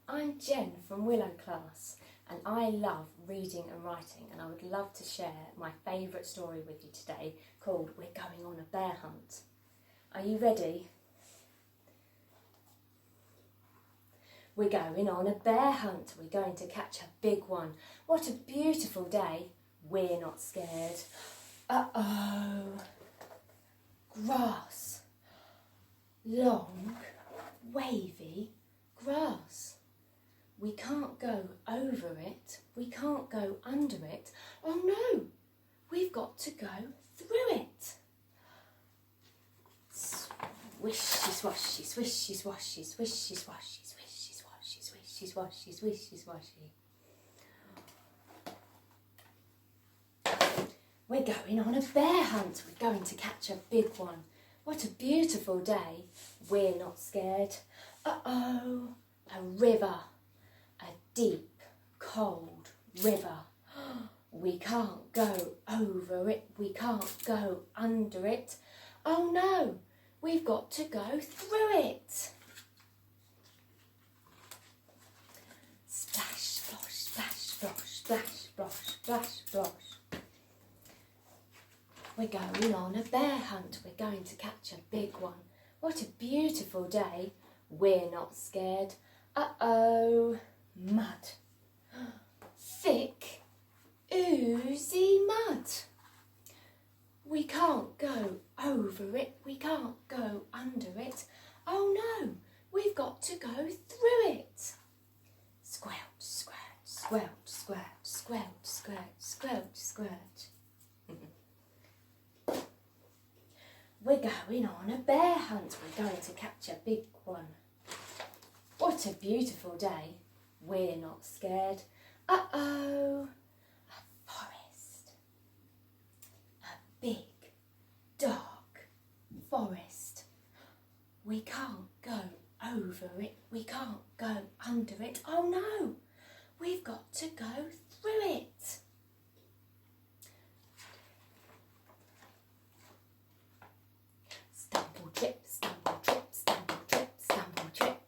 I'm Jen from Willow Class and I love reading and writing, and I would love to share my favourite story with you today called We're Going on a Bear Hunt. Are you ready? We're going on a bear hunt. We're going to catch a big one. What a beautiful day. We're not scared. Uh-oh. Grass. Long, wavy grass. We can't go over it. We can't go under it. Oh no, we've got to go through it. Swishy swashy, swishy swashy, swishy swashy, swishy swashy, swishy swashy, swishy swashy. We're going on a bear hunt. We're going to catch a big one. What a beautiful day. We're not scared. Uh-oh, a river. A deep, cold river. We can't go over it. We can't go under it. Oh no, we've got to go through it. Splash, splosh, splash, splosh, splash, splosh, splash, splosh. We're going on a bear hunt. We're going to catch a big one. What a beautiful day. We're not scared. Uh-oh. Mud. Thick, oozy mud. We can't go over it. We can't go under it. Oh no, we've got to go through it. Squelch, squelch, squelch, squelch, squelch, squelch, squelch, squelch. We're going on a bear hunt. We're going to catch a big one. What a beautiful day. We're not scared. Uh-oh. A forest. A big, dark forest. We can't go over it. We can't go under it. Oh no, we've got to go through it. Stumble, trip, stumble, trip, stumble, trip, stumble, trip.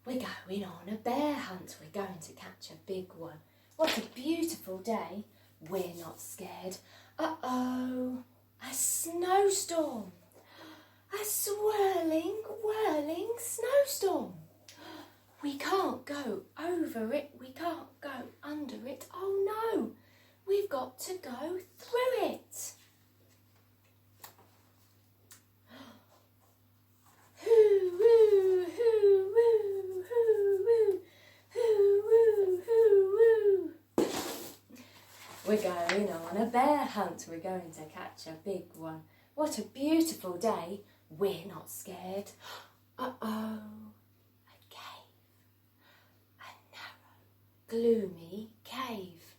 We're going on a bear hunt. We're going to catch a big one. What a beautiful day. We're not scared. Uh-oh, a snowstorm. A swirling, whirling snowstorm. We can't go over it. We can't go under it. Oh no, we've got to go through it. We're going on a bear hunt. We're going to catch a big one. What a beautiful day. We're not scared. Uh-oh. A cave. A narrow, gloomy cave.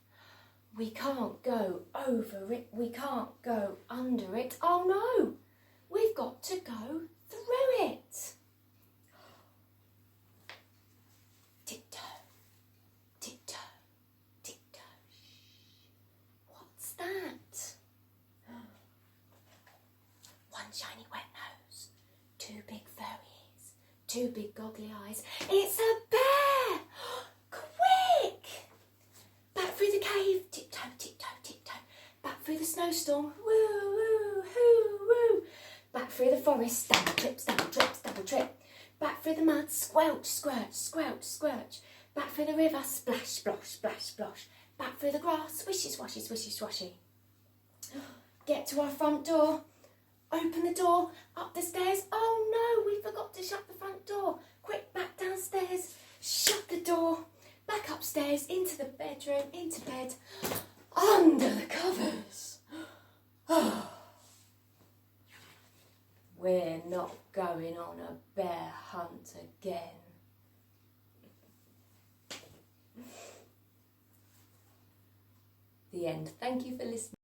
We can't go over it. We can't go under it. Oh no, we've got to go through it. Tiptoe, tiptoe, tiptoe. What's that? One shiny wet nose, two big furry ears, two big goggly eyes. It's a bear! Quick! Back through the cave, tiptoe, tiptoe, tiptoe. Back through the snowstorm, woo, woo, hoo, woo. Back through the forest, stumble, trip, stumble, trip, stumble, trip. Back through the mud, squelch, squelch, squelch, squelch. Back through the river, splash, splosh, splash, splosh. Back through the grass, swishy, swashy, swishy, swashy. Get to our front door. Open the door, up the stairs. Oh no, we forgot to shut the front door. Quick, back downstairs. Shut the door. Back upstairs, into the bedroom, into bed. Under the covers. We're not going on a bear hunt again. The end. Thank you for listening.